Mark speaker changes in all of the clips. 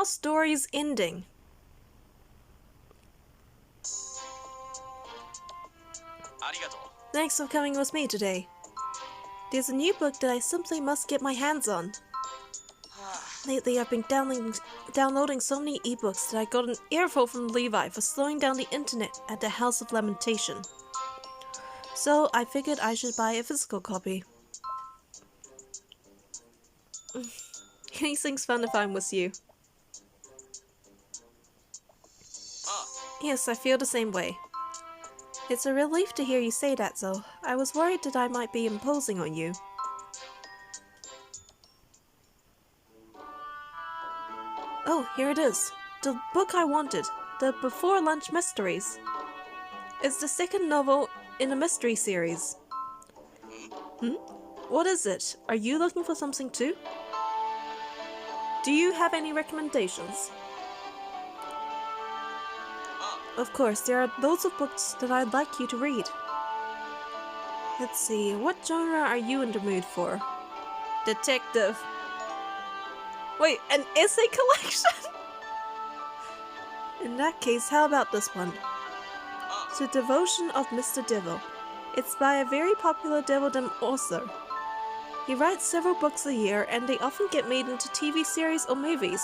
Speaker 1: story's ending. Thanks for coming with me today. There's a new book that I simply must get my hands on. Lately I've been downloading so many ebooks that I got an earful from Levi for slowing down the internet at the House of Lamentation. So I figured I should buy a physical copy. Anything's fun if I'm with you. Yes, I feel the same way. It's a relief to hear you say that, though. I was worried that I might be imposing on you. Oh, here it is. The book I wanted. The Before Lunch Mysteries. It's the second novel in a mystery series. What is it? Are you looking for something too? Do you have any recommendations? Of course, there are loads of books that I'd like you to read. Let's see, what genre are you in the mood for? Detective. Wait, an essay collection? In that case, how about this one? The Devotion of Mr. Devil. It's by a very popular Devilgram author. He writes several books a year, and they often get made into TV series or movies.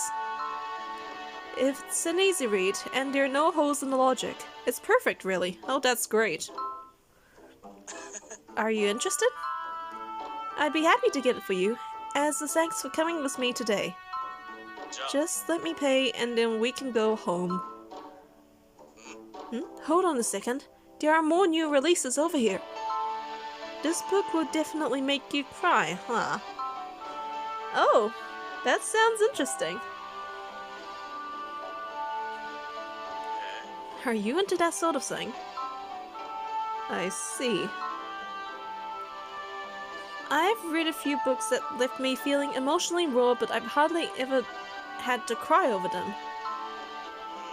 Speaker 1: It's an easy read, and there are no holes in the logic. It's perfect, really. Oh, that's great. Are you interested? I'd be happy to get it for you, as a thanks for coming with me today. Just let me pay, and then we can go home. Hold on a second. There are more new releases over here. This book will definitely make you cry, huh? Oh, that sounds interesting. Are you into that sort of thing? I see. I've read a few books that left me feeling emotionally raw, but I've hardly ever had to cry over them.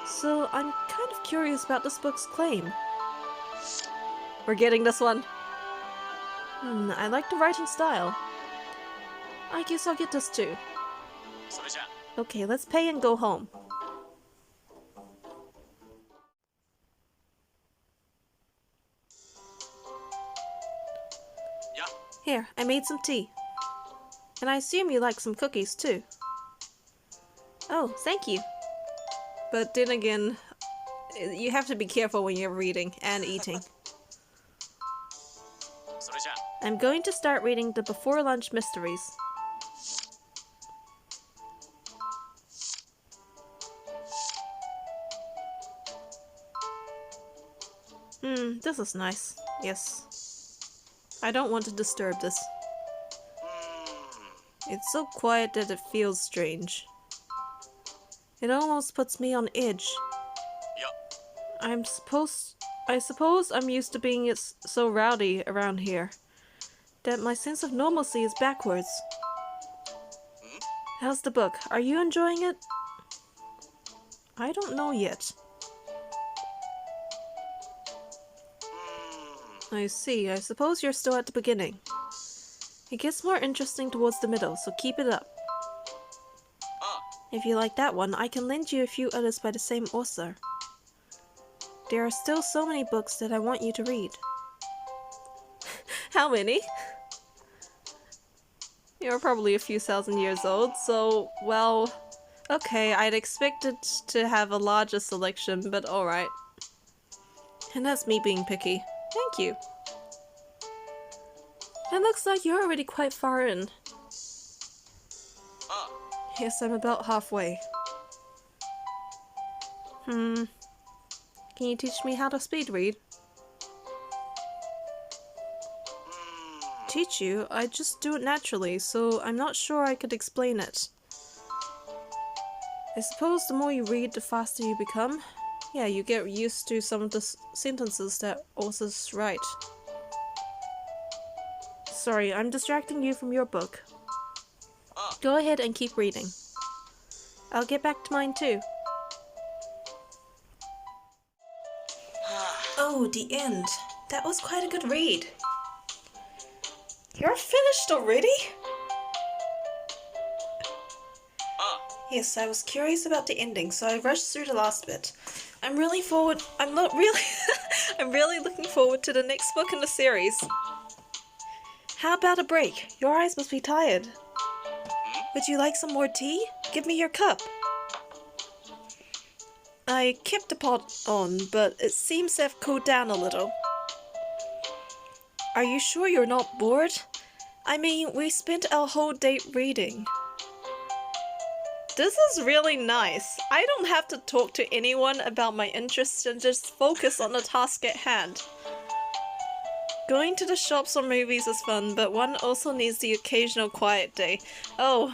Speaker 1: So I'm kind of curious about this book's claim. We're getting this one. I like the writing style. I guess I'll get this too. Okay, let's pay and go home. Here, I made some tea. And I assume you like some cookies too. Oh, thank you. But then again, you have to be careful when you're reading and eating. I'm going to start reading the Before Lunch Mysteries. This is nice. Yes. I don't want to disturb this. It's so quiet that it feels strange. It almost puts me on edge. I suppose I'm used to being so rowdy around here that my sense of normalcy is backwards. How's the book? Are you enjoying it? I don't know yet. I see. I suppose you're still at the beginning. It gets more interesting towards the middle, so keep it up. If you like that one, I can lend you a few others by the same author. There are still so many books that I want you to read. How many? You're probably a few thousand years old, so, well, okay, I'd expected to have a larger selection, but alright. And that's me being picky. Thank you. It looks like you're already quite far in. Yes, I'm about halfway. Can you teach me how to speed read? Teach you? I just do it naturally, so I'm not sure I could explain it. I suppose the more you read, the faster you become. Yeah, you get used to some of the sentences that authors write. Sorry, I'm distracting you from your book. Go ahead and keep reading. I'll get back to mine too. Oh, the end. That was quite a good read. You're finished already? Yes, I was curious about the ending, so I rushed through the last bit. I'm not really, I'm really looking forward to the next book in the series. How about a break? Your eyes must be tired. Would you like some more tea? Give me your cup. I kept the pot on, but it seems to have cooled down a little. Are you sure you're not bored? I mean, we spent our whole day reading. This is really nice. I don't have to talk to anyone about my interests and just focus on the task at hand. Going to the shops or movies is fun, but one also needs the occasional quiet day. Oh,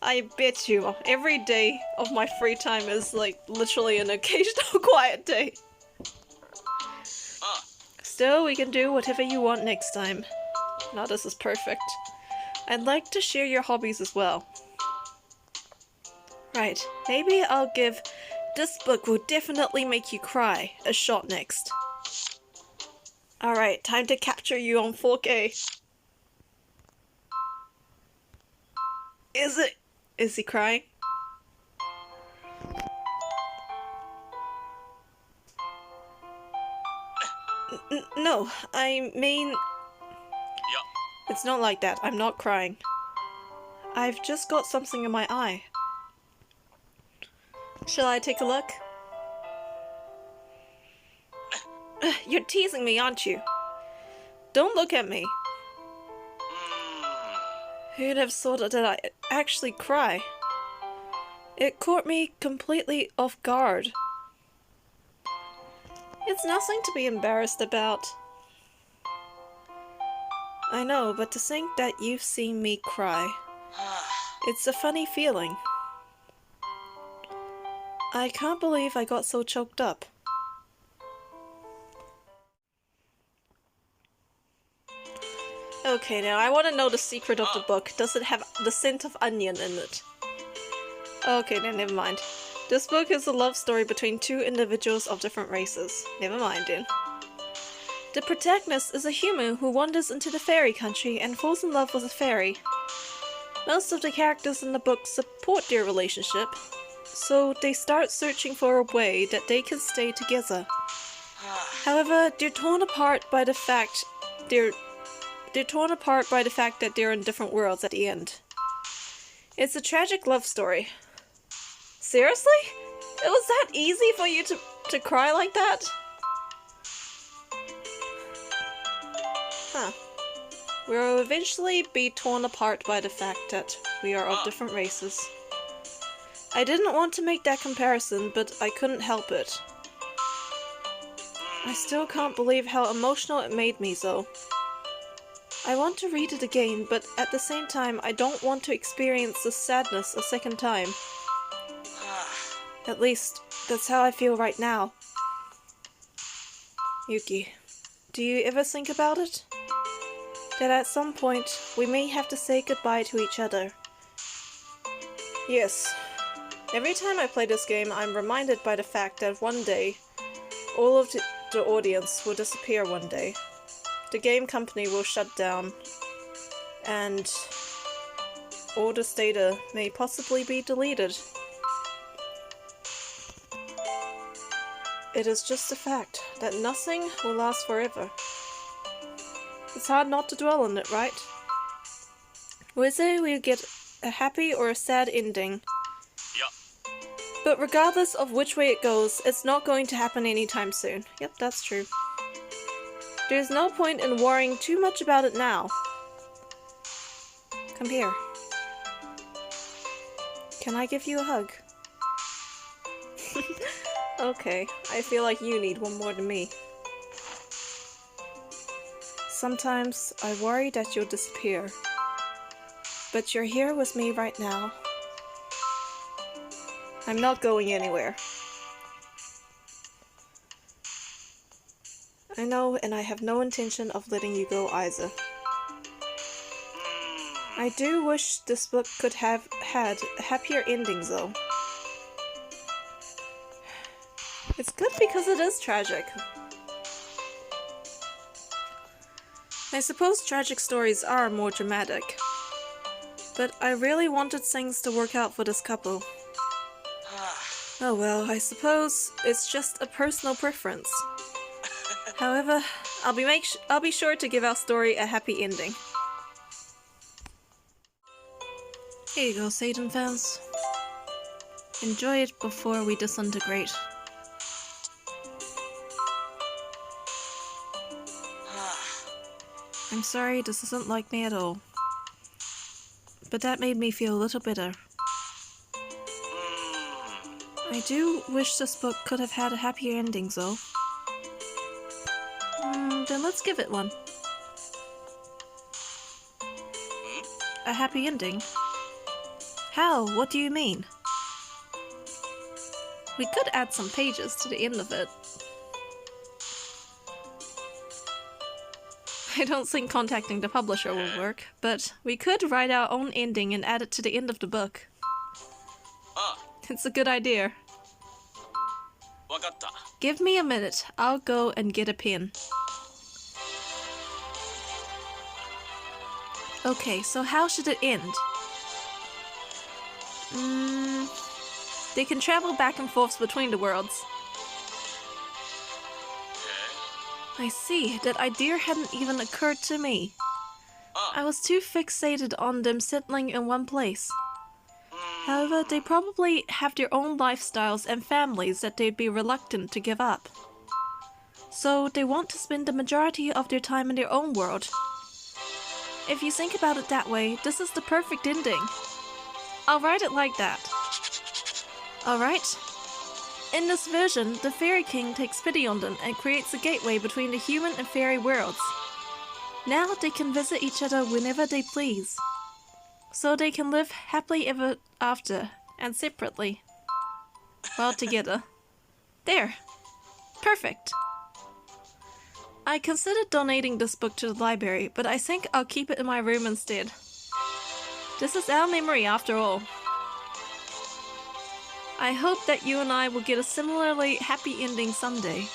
Speaker 1: I bet you every day of my free time is like literally an occasional quiet day. Still, we can do whatever you want next time. Now this is perfect. I'd like to share your hobbies as well. Right, maybe I'll give "This book will definitely make you cry" a shot next. Alright, time to capture you on 4K. Is he crying? No, I mean... It's not like that. I'm not crying. I've just got something in my eye. Shall I take a look? You're teasing me, aren't you? Don't look at me. Who'd have thought that I'd actually cry? It caught me completely off guard. It's nothing to be embarrassed about. I know, but to think that you've seen me cry, it's a funny feeling. I can't believe I got so choked up. Okay, now I want to know the secret of the book. Does it have the scent of onion in it? Okay, then never mind. This book is a love story between two individuals of different races. Never mind then. The protagonist is a human who wanders into the fairy country and falls in love with a fairy. Most of the characters in the book support their relationship, so they start searching for a way that they can stay together. However, they're torn apart by the fact that they're in different worlds at the end. It's a tragic love story. Seriously? It was that easy for you to cry like that? Huh. We'll eventually be torn apart by the fact that we are of different races. I didn't want to make that comparison, but I couldn't help it. I still can't believe how emotional it made me though. I want to read it again, but at the same time I don't want to experience the sadness a second time. At least, that's how I feel right now. Yuki, do you ever think about it? That at some point, we may have to say goodbye to each other. Yes. Every time I play this game, I'm reminded by the fact that one day, all of the audience will disappear one day. The game company will shut down, and all this data may possibly be deleted. It is just a fact that nothing will last forever. It's hard not to dwell on it, right? Whether we'll get a happy or a sad ending. But regardless of which way it goes, it's not going to happen anytime soon. Yep, that's true. There's no point in worrying too much about it now. Come here. Can I give you a hug? Okay, I feel like you need one more than me. Sometimes I worry that you'll disappear. But you're here with me right now. I'm not going anywhere. I know, and I have no intention of letting you go either. I do wish this book could have had a happier ending though. It's good because it is tragic. I suppose tragic stories are more dramatic. But I really wanted things to work out for this couple. Oh well, I suppose it's just a personal preference. However, I'll be sure to give our story a happy ending. Here you go, Satan fans. Enjoy it before we disintegrate. I'm sorry, this isn't like me at all. But that made me feel a little bitter. I do wish this book could have had a happier ending, though. Then let's give it one. A happy ending? How? What do you mean? We could add some pages to the end of it. I don't think contacting the publisher will work, but we could write our own ending and add it to the end of the book. It's a good idea. Give me a minute. I'll go and get a pen. Okay, so how should it end? They can travel back and forth between the worlds. I see, that idea hadn't even occurred to me. I was too fixated on them settling in one place. However, they probably have their own lifestyles and families that they'd be reluctant to give up. So they want to spend the majority of their time in their own world. If you think about it that way, this is the perfect ending. I'll write it like that. Alright? In this version, the Fairy King takes pity on them and creates a gateway between the human and fairy worlds. Now they can visit each other whenever they please. So they can live happily ever after, and separately. Well, together. There. Perfect. I considered donating this book to the library, but I think I'll keep it in my room instead. This is our memory after all. I hope that you and I will get a similarly happy ending someday.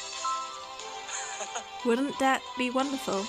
Speaker 1: Wouldn't that be wonderful?